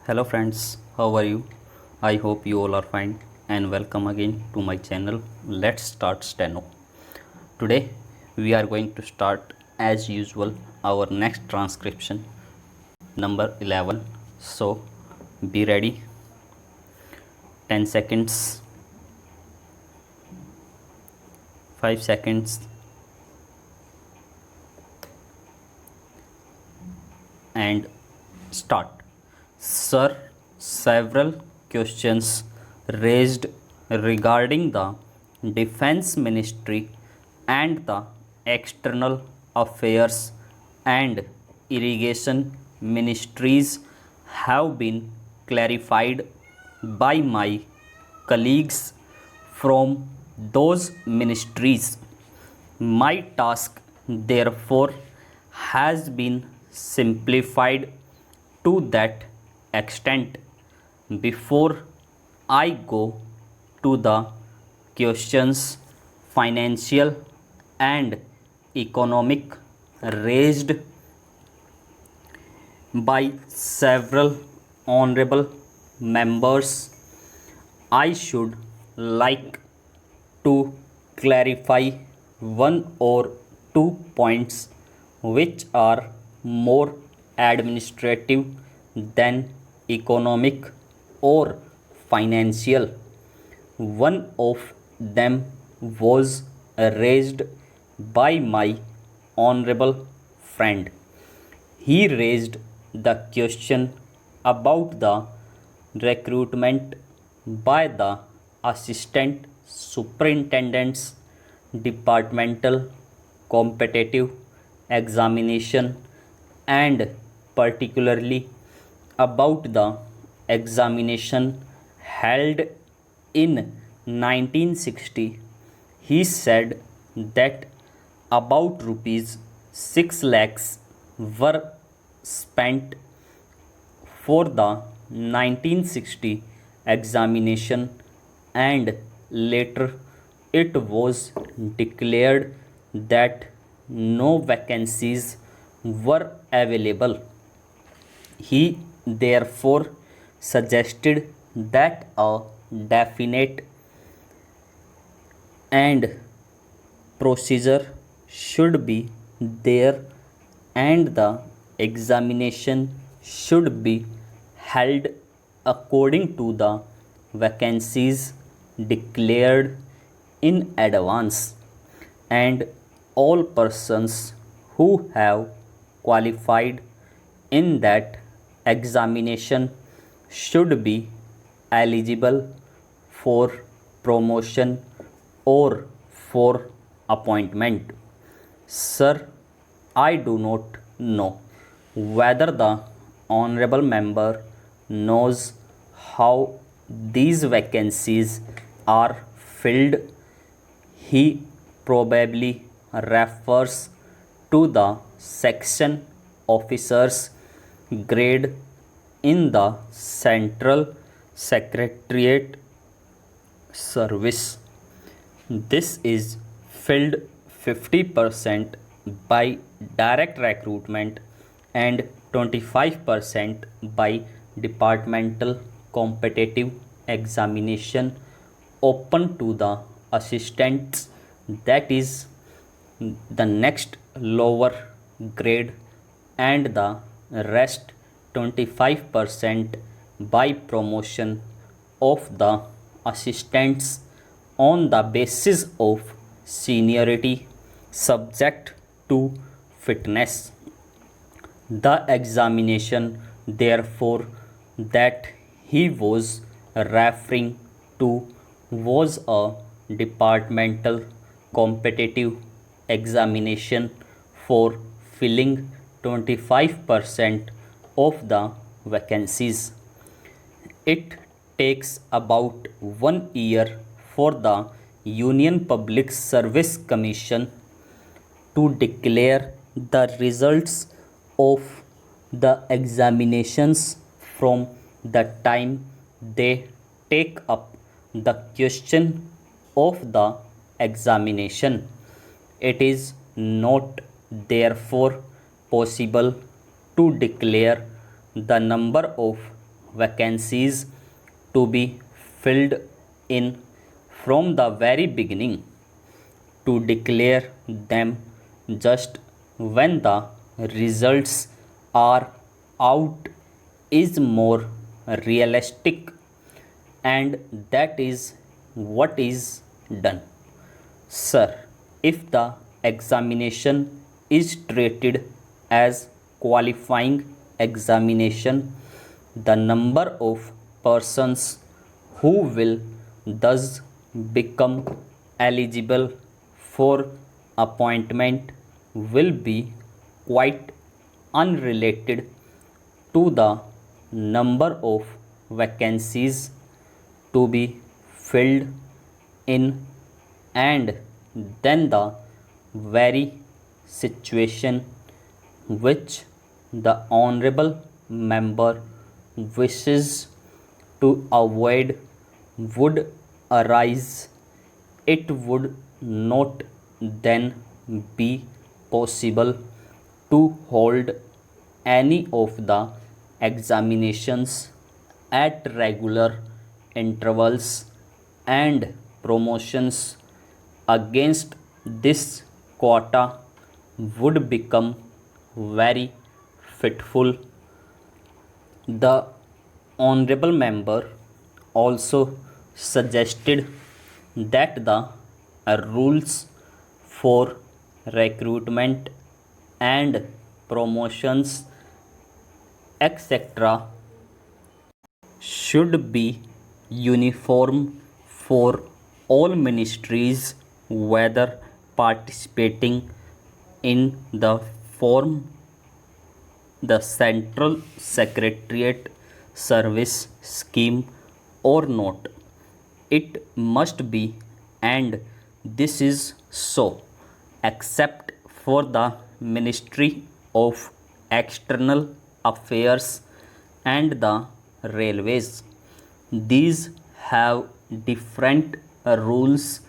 Hello friends, how are you? I hope you all are fine and welcome again to my channel. Let's start Steno. Today we are going to start as usual our next transcription number 11. So be ready. 10 seconds, 5 seconds and start. Sir, several questions raised regarding the Defense Ministry and the External Affairs and Irrigation Ministries have been clarified by my colleagues from those ministries. My task, therefore, has been simplified to that extent. Before I go to the questions financial and economic raised by several honorable members, I should like to clarify one or two points which are more administrative than economic or financial. One of them was raised by my honorable friend. He raised the question about the recruitment by the assistant superintendents, departmental competitive examination, and particularly about the examination held in 1960. He said that about rupees 6 lakhs were spent for the 1960 examination, and later it was declared that no vacancies were available. He therefore suggested that a definite and procedure should be there and the examination should be held according to the vacancies declared in advance, and all persons who have qualified in that examination should be eligible for promotion or for appointment. Sir, I do not know whether the honorable member knows how these vacancies are filled. He probably refers to the section officers grade in the Central Secretariat service. This is filled 50% by direct recruitment and 25% by departmental competitive examination open to the assistants, that is the next lower grade, and the rest 25% by promotion of the assistants on the basis of seniority subject to fitness. The examination, therefore, that he was referring to was a departmental competitive examination for filling 25% of the vacancies. It takes about 1 year for the Union Public Service Commission to declare the results of the examinations from the time they take up the question of the examination. It is not therefore possible to declare the number of vacancies to be filled in from the very beginning. To declare them just when the results are out is more realistic, and that is what is done. Sir, if the examination is treated as qualifying examination, the number of persons who will thus become eligible for appointment will be quite unrelated to the number of vacancies to be filled in, and then the very situation which the honorable member wishes to avoid would arise. It would not then be possible to hold any of the examinations at regular intervals, and promotions against this quota would become very fitful. The honorable member also suggested that the rules for recruitment and promotions, etc., should be uniform for all ministries, whether participating in the form the Central Secretariat Service Scheme or not. It must be, and this is so, except for the Ministry of External Affairs and the Railways. These have different rules,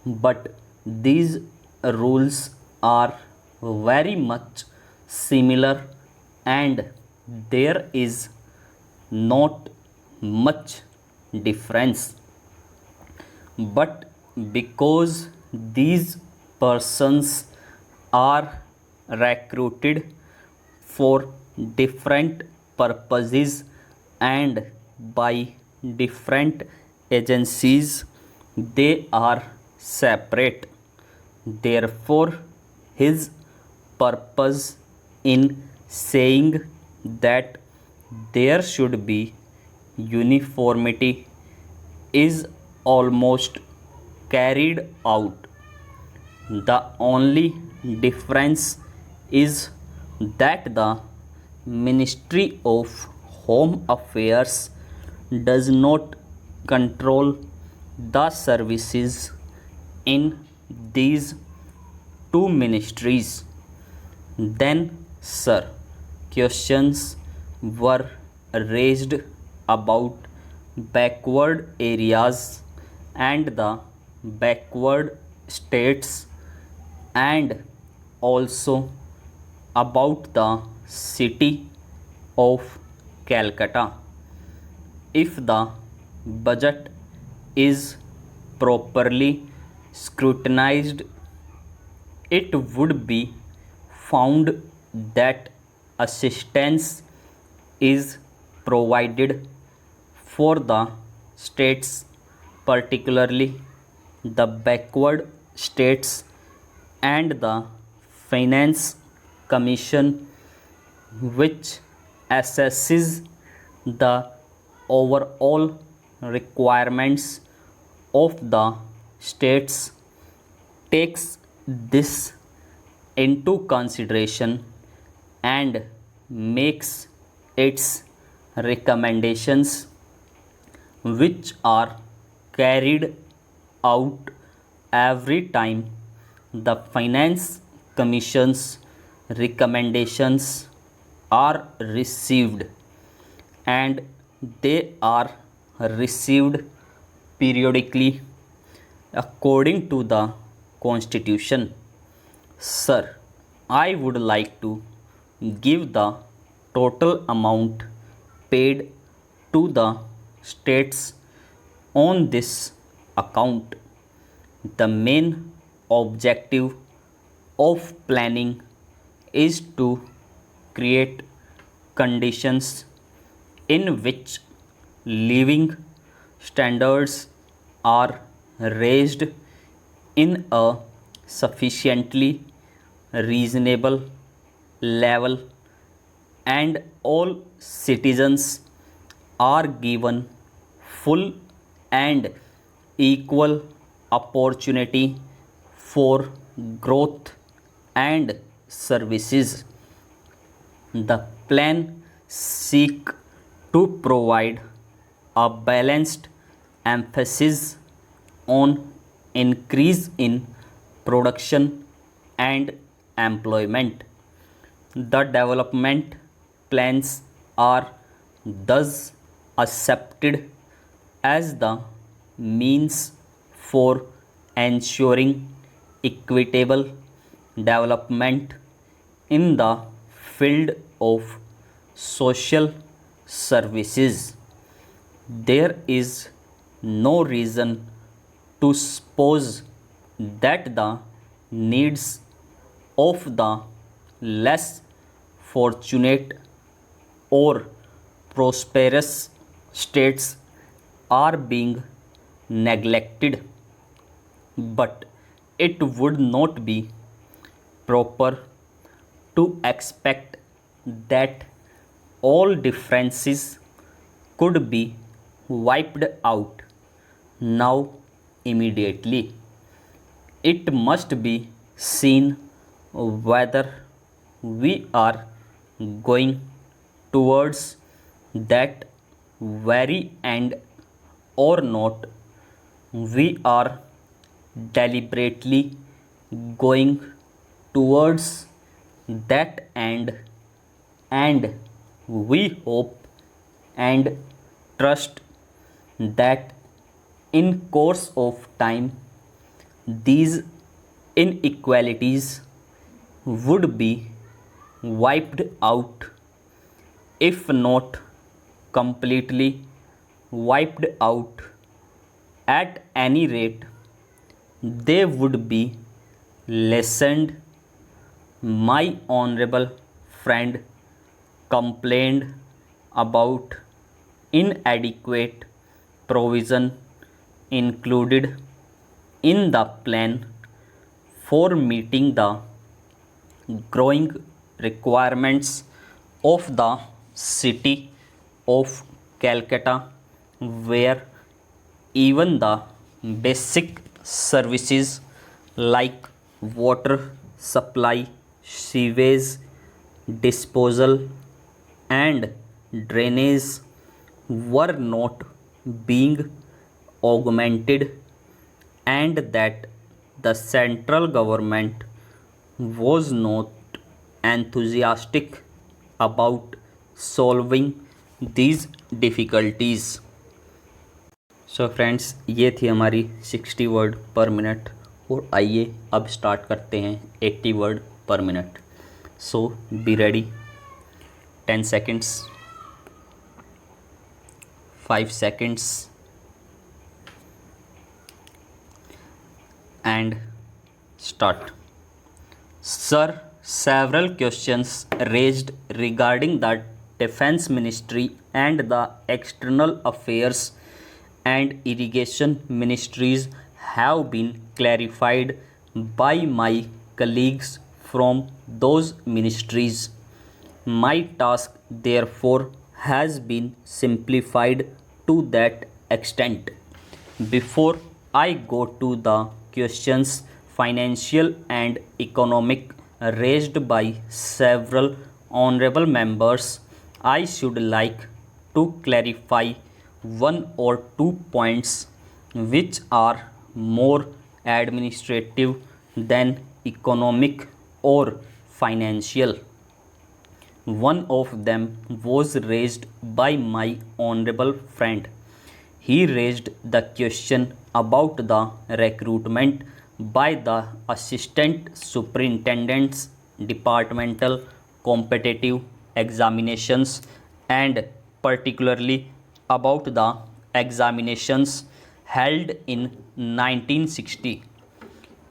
but these rules are very much similar, and there is not much difference. But because these persons are recruited for different purposes and by different agencies, they are separate. Therefore, his purpose in saying that there should be uniformity is almost carried out. The only difference is that the Ministry of Home Affairs does not control the services in these two ministries. Then, sir, questions were raised about backward areas and the backward states, and also about the city of Calcutta. If the budget is properly scrutinized, it would be found that assistance is provided for the states, particularly the backward states, and the Finance Commission, which assesses the overall requirements of the states, takes this into consideration and makes its recommendations, which are carried out every time the Finance Commission's recommendations are received, and they are received periodically according to the Constitution. Sir, I would like to give the total amount paid to the states on this account. The main objective of planning is to create conditions in which living standards are raised in a sufficiently reasonable level and all citizens are given full and equal opportunity for growth and services. The plan seek to provide a balanced emphasis on increase in production and employment. The development plans are thus accepted as the means for ensuring equitable development in the field of social services. There is no reason to suppose that the needs of the less fortunate or prosperous states are being neglected, but it would not be proper to expect that all differences could be wiped out now immediately. It must be seen whether we are going towards that very end or not. We are deliberately going towards that end, and we hope and trust that in course of time these inequalities would be wiped out, if not completely wiped out. At any rate, they would be lessened. My honorable friend complained about inadequate provision included in the plan for meeting the growing requirements of the city of Calcutta, where even the basic services like water supply, sewage disposal, and drainage were not being augmented, and that the central government was not enthusiastic about solving these difficulties. So friends, ये थी हमारी 60 word पर minute, और आइए अब start करते हैं 80 word पर minute. So be ready. 10 seconds, 5 seconds, and start. Sir, several questions raised regarding the Defense Ministry and the External Affairs and Irrigation Ministries have been clarified by my colleagues from those ministries. My task, therefore, has been simplified to that extent. Before I go to the questions, financial and economic, raised by several honorable members, I should like to clarify one or two points which are more administrative than economic or financial. One of them was raised by my honorable friend. He raised the question about the recruitment by the assistant superintendents, departmental competitive examinations, and particularly about the examinations held in 1960.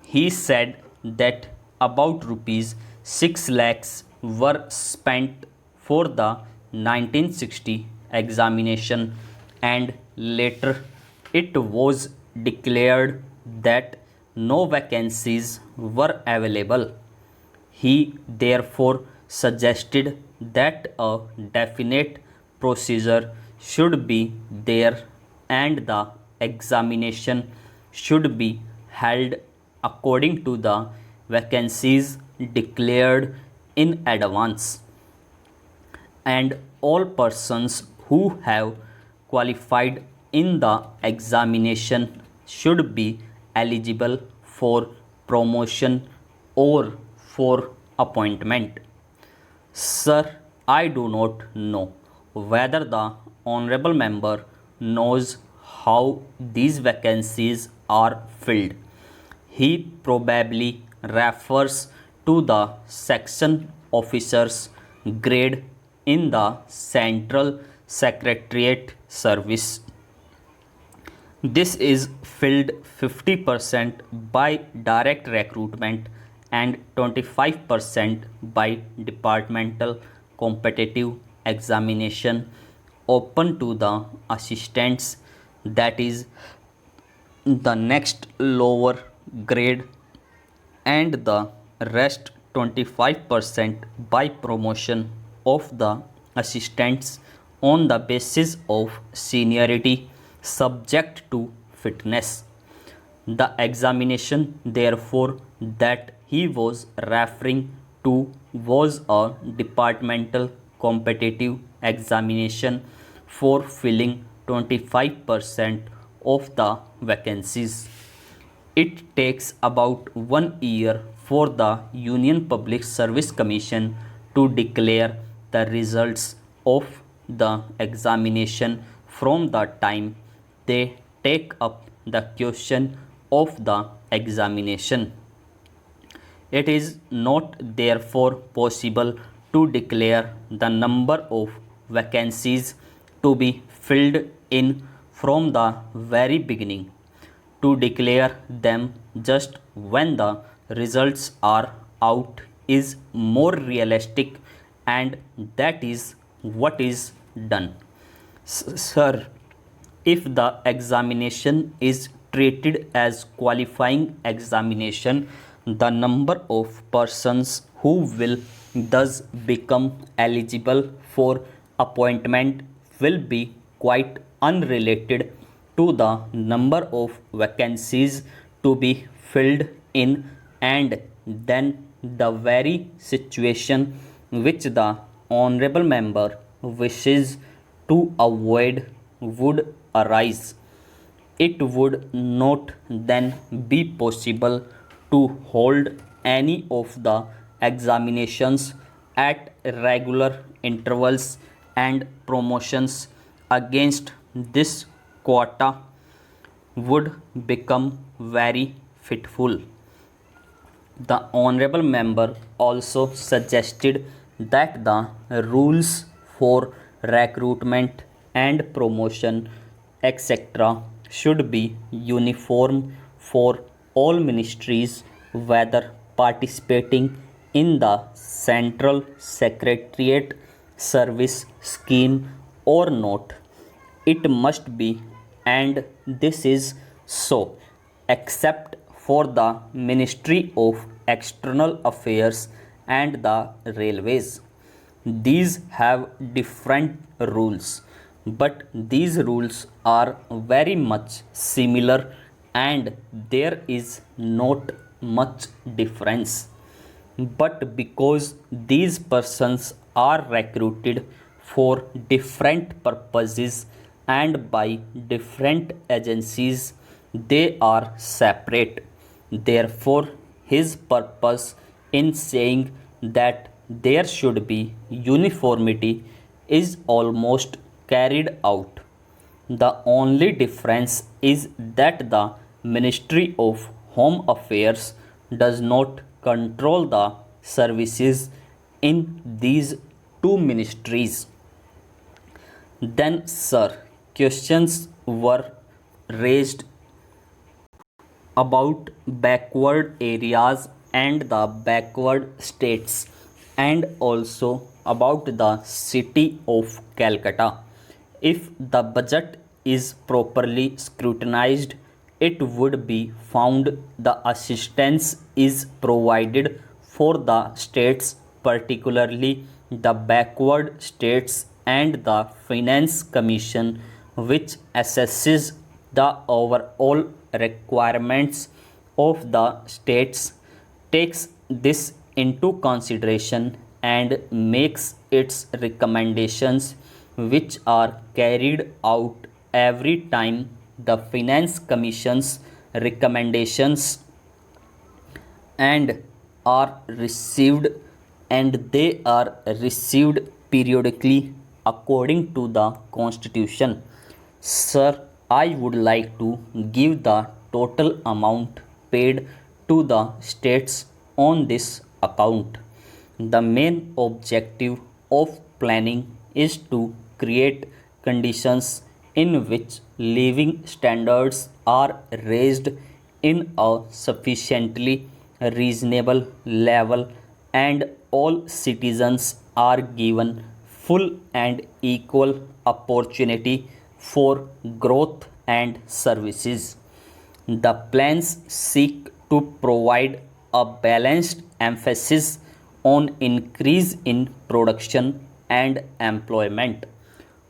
He said that about rupees 6 lakhs were spent for the 1960 examination, and later it was declared that no vacancies were available. He therefore suggested that a definite procedure should be there and the examination should be held according to the vacancies declared in advance, and all persons who have qualified in the examination should be eligible for promotion or for appointment. Sir, I do not know whether the honorable member knows how these vacancies are filled. He probably refers to the section officers grade in the Central Secretariat Service. This is filled 50% by direct recruitment and 25% by departmental competitive examination open to the assistants, that is the next lower grade, and the rest 25% by promotion of the assistants on the basis of seniority subject to fitness. The examination, therefore, that he was referring to was a departmental competitive examination for filling 25% of the vacancies. It takes about 1 year for the Union Public Service Commission to declare the results of the examination from the time they take up the question of the examination. It is not therefore possible to declare the number of vacancies to be filled in from the very beginning. To declare them just when the results are out is more realistic, and that is what is done. Sir, if the examination is treated as qualifying examination, the number of persons who will thus become eligible for appointment will be quite unrelated to the number of vacancies to be filled in, and then the very situation which the honorable member wishes to avoid would arise. It would not then be possible to hold any of the examinations at regular intervals, and promotions against this quota would become very fitful. The honorable member also suggested that the rules for recruitment and promotion, etc., should be uniform for all ministries, whether participating in the Central Secretariat Service scheme or not. It must be, and this is so, except for the Ministry of External Affairs and the Railways. These have different rules, but these rules are very much similar, and there is not much difference. But because these persons are recruited for different purposes and by different agencies, they are separate. Therefore, his purpose in saying that there should be uniformity is almost carried out. The only difference is that the Ministry of Home Affairs does not control the services in these two ministries. Then, sir, questions were raised about backward areas and the backward states, and also about the city of Calcutta. If the budget is properly scrutinized, it would be found the assistance is provided for the states, particularly the backward states, and the Finance Commission, which assesses the overall requirements of the states, takes this into consideration and makes its recommendations, which are carried out every time the Finance Commission's recommendations and are received, and they are received periodically according to the constitution. Sir, I would like to give the total amount paid to the states on this account. The main objective of planning is to create conditions in which living standards are raised in a sufficiently reasonable level, and all citizens are given full and equal opportunity for growth and services. The plans seek to provide a balanced emphasis on increase in production and employment.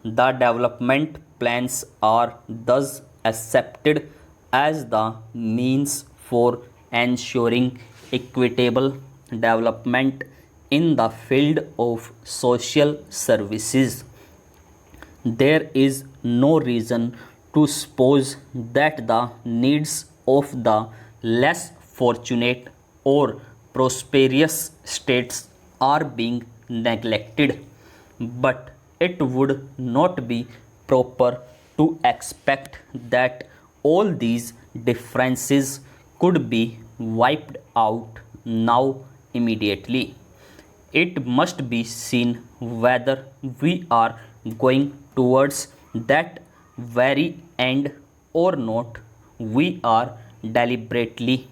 The development plans are thus accepted as the means for ensuring equitable development in the field of social services. There is no reason to suppose that the needs of the less fortunate or prosperous states are being neglected, but it would not be proper to expect that all these differences could be wiped out now immediately. It must be seen whether we are going towards that very end or not. We are deliberately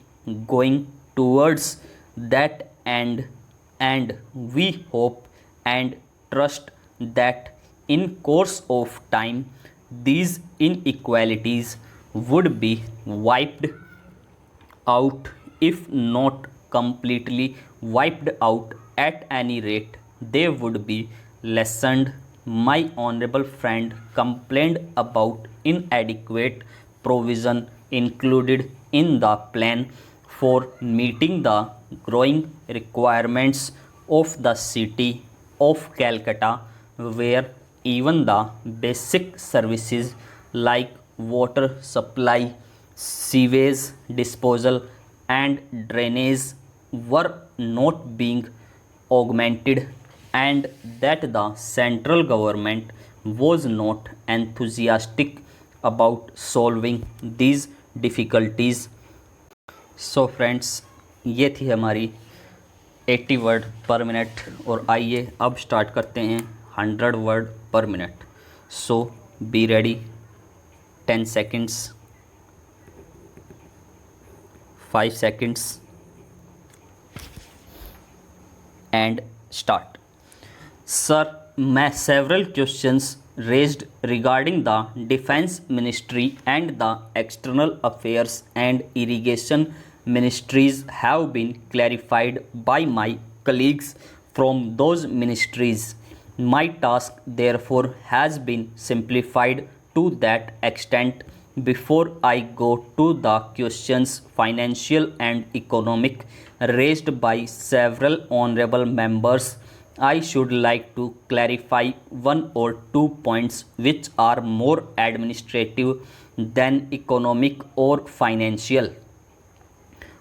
going towards that end, and we hope and trust that in course of time these inequalities would be wiped out, if not completely wiped out, at any rate they would be lessened. My honorable friend complained about inadequate provision included in the plan for meeting the growing requirements of the city of Calcutta, where even the basic services like water supply, sewage disposal, and drainage were not being augmented, and that the central government was not enthusiastic about solving these difficulties. So friends, ये थी हमारी 80 word पर minute, और आइए अब start करते हैं 100 word पर minute. So be ready. 10 seconds, 5 seconds, and start. Sir, several questions raised regarding the Defense Ministry and the External Affairs and Irrigation Ministries have been clarified by my colleagues from those ministries. My task, therefore, has been simplified to that extent. Before I go to the questions, financial and economic, raised by several honorable members, I should like to clarify one or two points which are more administrative than economic or financial.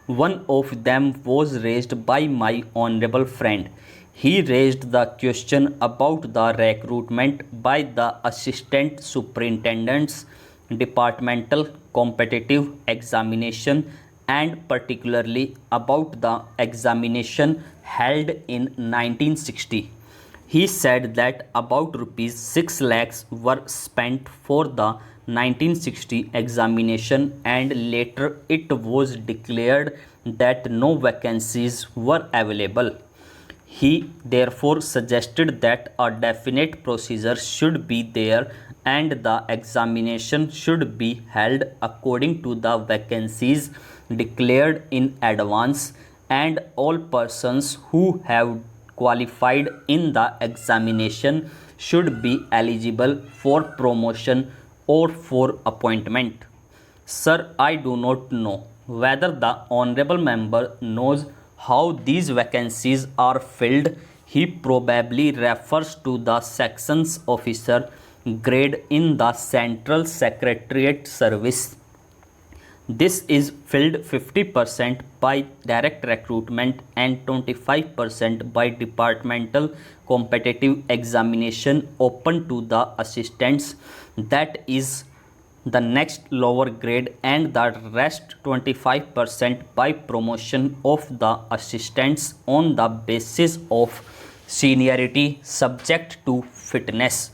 One of them was raised by my honorable friend. He raised the question about the recruitment by the assistant superintendents, departmental competitive examination, and particularly about the examination held in 1960. He said that about rupees 6 lakhs were spent for the 1960 examination, and later it was declared that no vacancies were available. He therefore suggested that a definite procedure should be there and the examination should be held according to the vacancies declared in advance, and all persons who have qualified in the examination should be eligible for promotion or for appointment. Sir, I do not know whether the honorable member knows how these vacancies are filled. He probably refers to the sections officer grade in the Central Secretariat Service. This is filled 50% by direct recruitment and 25% by departmental competitive examination open to the assistants, that is the next lower grade, and the rest 25% by promotion of the assistants on the basis of seniority subject to fitness.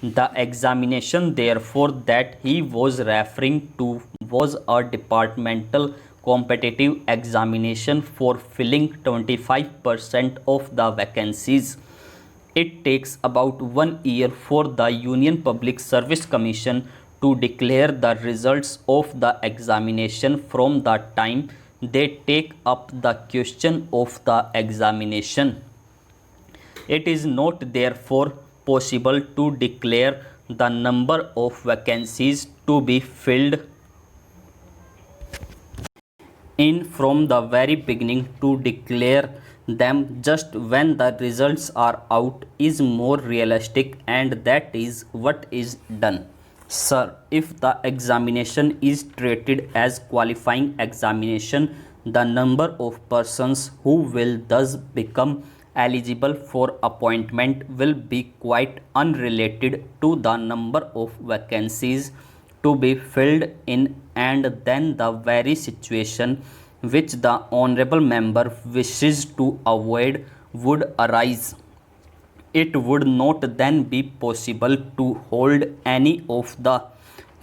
The examination therefore that he was referring to was a departmental competitive examination for filling 25% of the vacancies. It takes about 1 year for the Union Public Service Commission to declare the results of the examination from the time they take up the question of the examination. It is not therefore possible to declare the number of vacancies to be filled in from the very beginning. To declare them just when the results are out is more realistic, and that is what is done. Sir, if the examination is treated as qualifying examination, the number of persons who will thus become eligible for appointment will be quite unrelated to the number of vacancies to be filled in, and then the very situation which the honorable member wishes to avoid would arise. It would not then be possible to hold any of the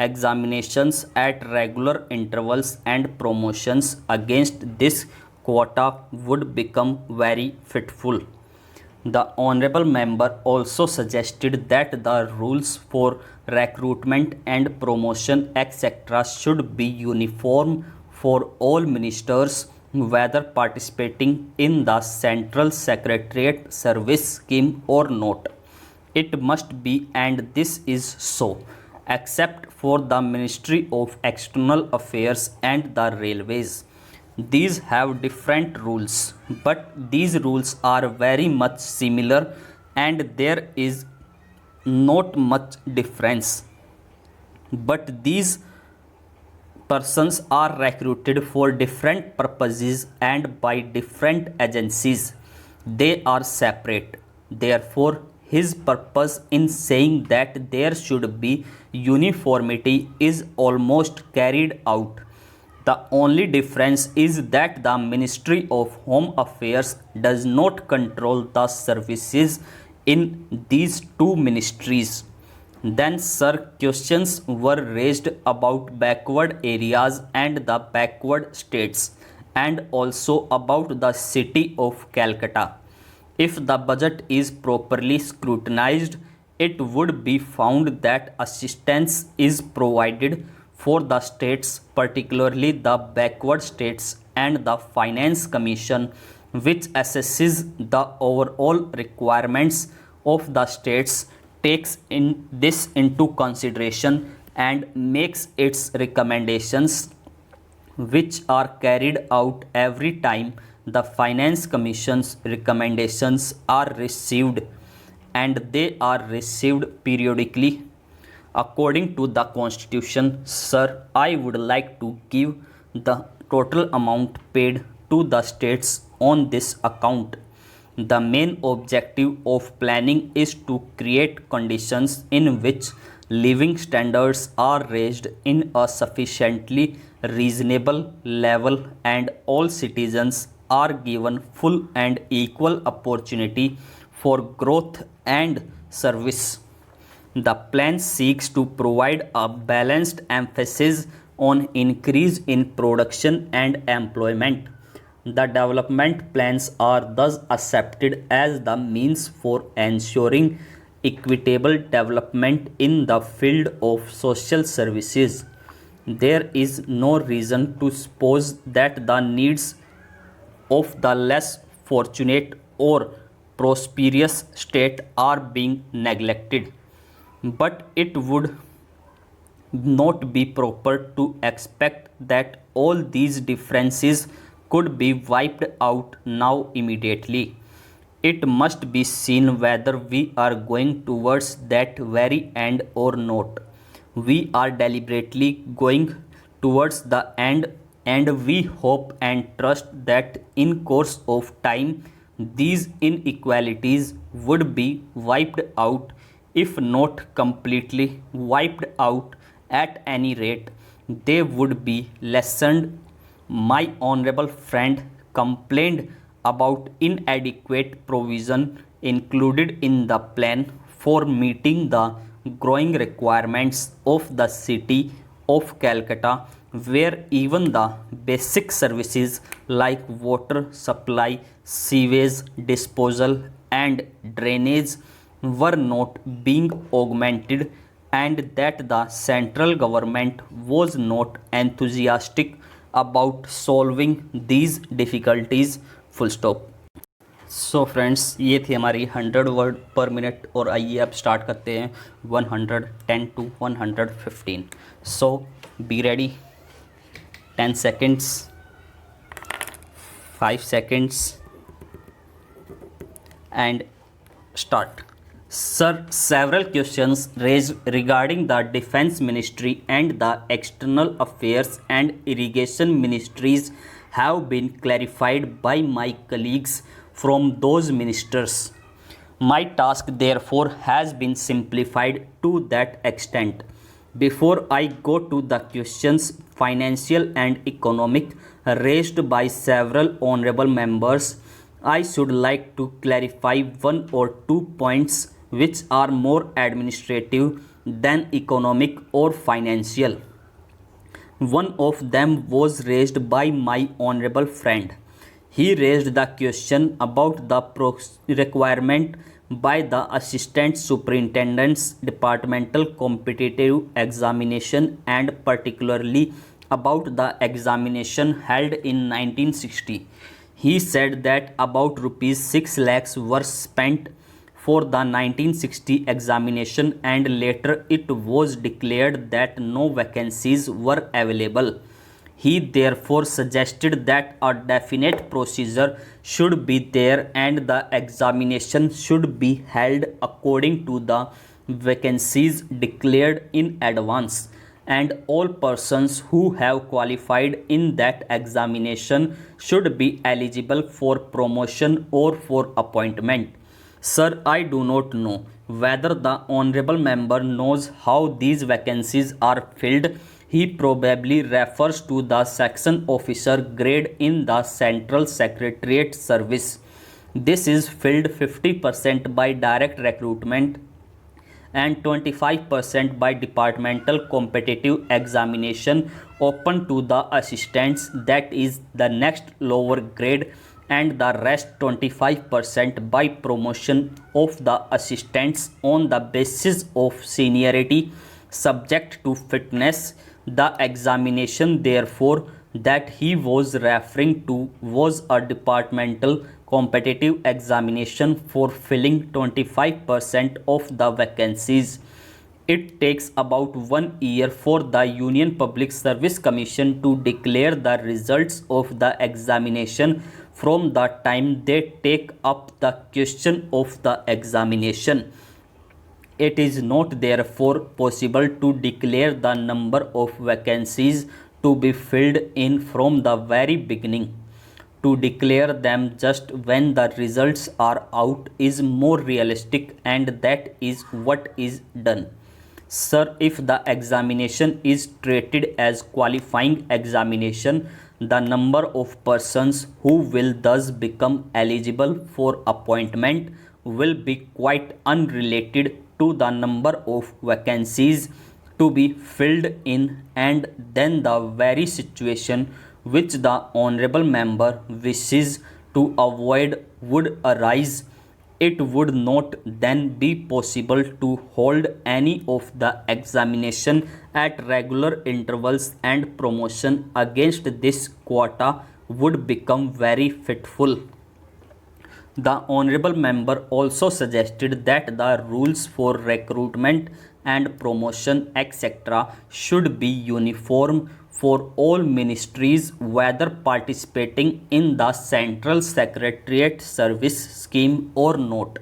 examinations at regular intervals, and promotions against this quota would become very fitful. The honorable member also suggested that the rules for recruitment and promotion etc. should be uniform for all ministers, whether participating in the Central Secretariat Service scheme or not. It must be, and this is so, except for the Ministry of External Affairs and the Railways. These have different rules, but these rules are very much similar, and there is not much difference. But these persons are recruited for different purposes and by different agencies. They are separate. Therefore, his purpose in saying that there should be uniformity is almost carried out. The only difference is that the Ministry of Home Affairs does not control the services in these two ministries. Then, sir, questions were raised about backward areas and the backward states, and also about the city of Calcutta. If the budget is properly scrutinized, it would be found that assistance is provided for the states, particularly the backward states, and the Finance Commission, which assesses the overall requirements of the states, takes in this into consideration and makes its recommendations, which are carried out every time the Finance Commission's recommendations are received, and they are received periodically. According to the Constitution, sir, I would like to give the total amount paid to the states on this account. The main objective of planning is to create conditions in which living standards are raised in a sufficiently reasonable level, and all citizens are given full and equal opportunity for growth and service. The plan seeks to provide a balanced emphasis on increase in production and employment. The development plans are thus accepted as the means for ensuring equitable development in the field of social services. There is no reason to suppose that the needs of the less fortunate or prosperous state are being neglected, but it would not be proper to expect that all these differences could be wiped out now immediately. It must be seen whether we are going towards that very end or not. We are deliberately going towards the end, and we hope and trust that in course of time these inequalities would be wiped out, if not completely wiped out, at any rate they would be lessened. My honorable friend complained about inadequate provision included in the plan for meeting the growing requirements of the city of Calcutta, where even the basic services like water supply, sewage disposal, and drainage were not being augmented, and that the central government was not enthusiastic about solving these difficulties. Full stop. So friends, ये थी हमारी 100 word पर minute, और आइए अब start करते हैं 110 to 115. So be ready. 10 seconds, 5 seconds, and start. Sir, several questions raised regarding the Defense Ministry and the External Affairs and Irrigation Ministries have been clarified by my colleagues from those ministers. My task therefore has been simplified to that extent. Before I go to the questions, financial and economic, raised by several honorable members, I should like to clarify one or two points which are more administrative than economic or financial. One of them was raised by my honorable friend. He raised the question about the requirement by the Assistant Superintendent's Departmental Competitive Examination, and particularly about the examination held in 1960. He said that about rupees 6 lakhs were spent for the 1960 examination, and later it was declared that no vacancies were available. He therefore suggested that a definite procedure should be there and the examination should be held according to the vacancies declared in advance, and all persons who have qualified in that examination should be eligible for promotion or for appointment. Sir, I do not know whether the honorable member knows how these vacancies are filled. He probably refers to the section officer grade in the Central Secretariat Service. This is filled 50% by direct recruitment and 25% by departmental competitive examination open to the assistants, that is the next lower grade, and the rest 25% by promotion of the assistants on the basis of seniority subject to fitness. The examination therefore that he was referring to was a departmental competitive examination for filling 25% of the vacancies. It takes about 1 year for the Union Public Service Commission to declare the results of the examination from the time they take up the question of the examination. It is not therefore possible to declare the number of vacancies to be filled in from the very beginning. To declare them just when the results are out is more realistic, and that is what is done. Sir, if the examination is treated as qualifying examination, the number of persons who will thus become eligible for appointment will be quite unrelated to the number of vacancies to be filled in, and then the very situation which the honorable member wishes to avoid would arise. It would not then be possible to hold any of the examination at regular intervals, and promotion against this quota would become very fitful. The honorable member also suggested that the rules for recruitment and promotion etc. should be uniform for all ministries, whether participating in the Central Secretariat Service scheme or not.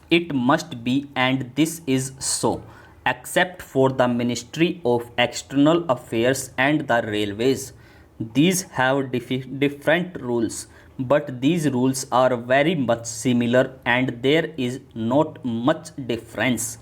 It must be, and this is so, except for the Ministry of External Affairs and the Railways. These have different rules, but these rules are very much similar and there is not much difference.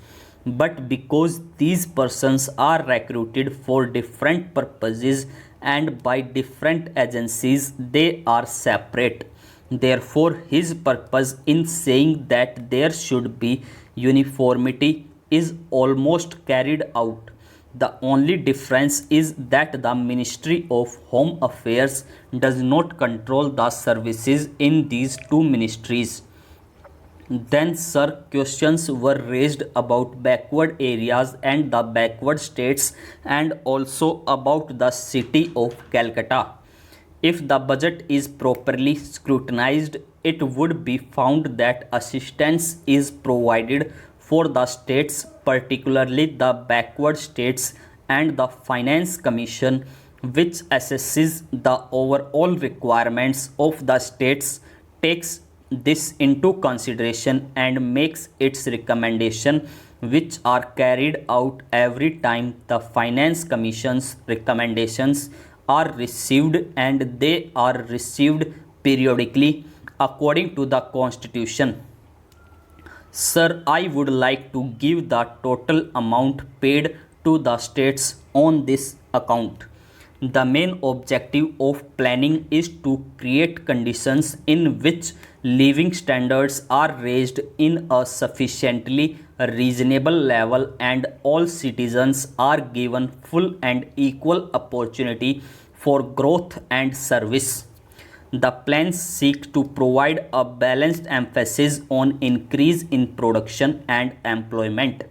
But because these persons are recruited for different purposes and by different agencies, they are separate. Therefore, his purpose in saying that there should be uniformity is almost carried out. The only difference is that the Ministry of Home Affairs does not control the services in these two ministries. Then, sir, questions were raised about backward areas and the backward states, and also about the city of Calcutta. If the budget is properly scrutinized, it would be found that assistance is provided for the states, particularly the backward states, and the Finance Commission, which assesses the overall requirements of the states, takes this into consideration and makes its recommendation, which are carried out every time the Finance Commission's recommendations are received, and they are received periodically according to the Constitution. Sir, I would like to give the total amount paid to the states on this account. The main objective of planning is to create conditions in which living standards are raised in a sufficiently reasonable level and all citizens are given full and equal opportunity for growth and service. The plans seek to provide a balanced emphasis on increase in production and employment.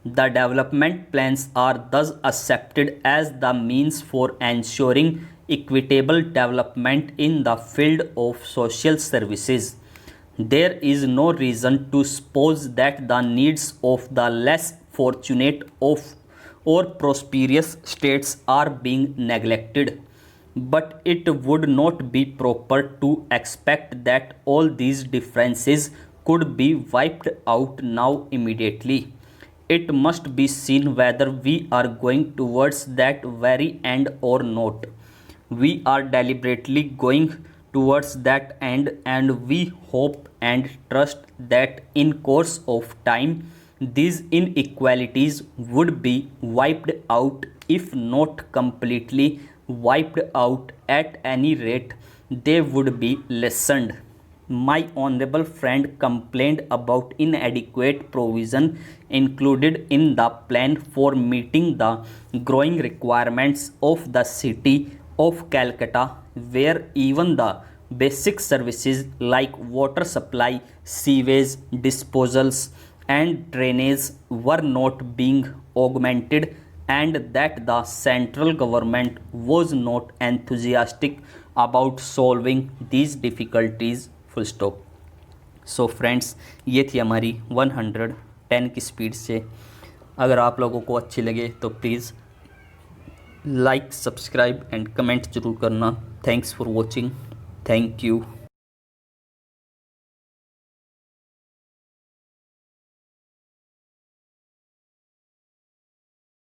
The development plans are thus accepted as the means for ensuring equitable development in the field of social services. There is no reason to suppose that the needs of the less fortunate or prosperous states are being neglected. But it would not be proper to expect that all these differences could be wiped out now immediately. It must be seen whether we are going towards that very end or not. We are deliberately going towards that end, and we hope and trust that in course of time these inequalities would be wiped out, if not completely wiped out, at any rate they would be lessened. My honorable friend complained about inadequate provision included in the plan for meeting the growing requirements of the city of Calcutta, where even the basic services like water supply, sewage disposals, and drainage were not being augmented, and that the central government was not enthusiastic about solving these difficulties. Full stop. So friends, ये थी हमारी 110 की speed से. अगर आप लोगों को अच्छी लगे तो please like, subscribe and comment ज़रूर करना. Thanks for watching. Thank you.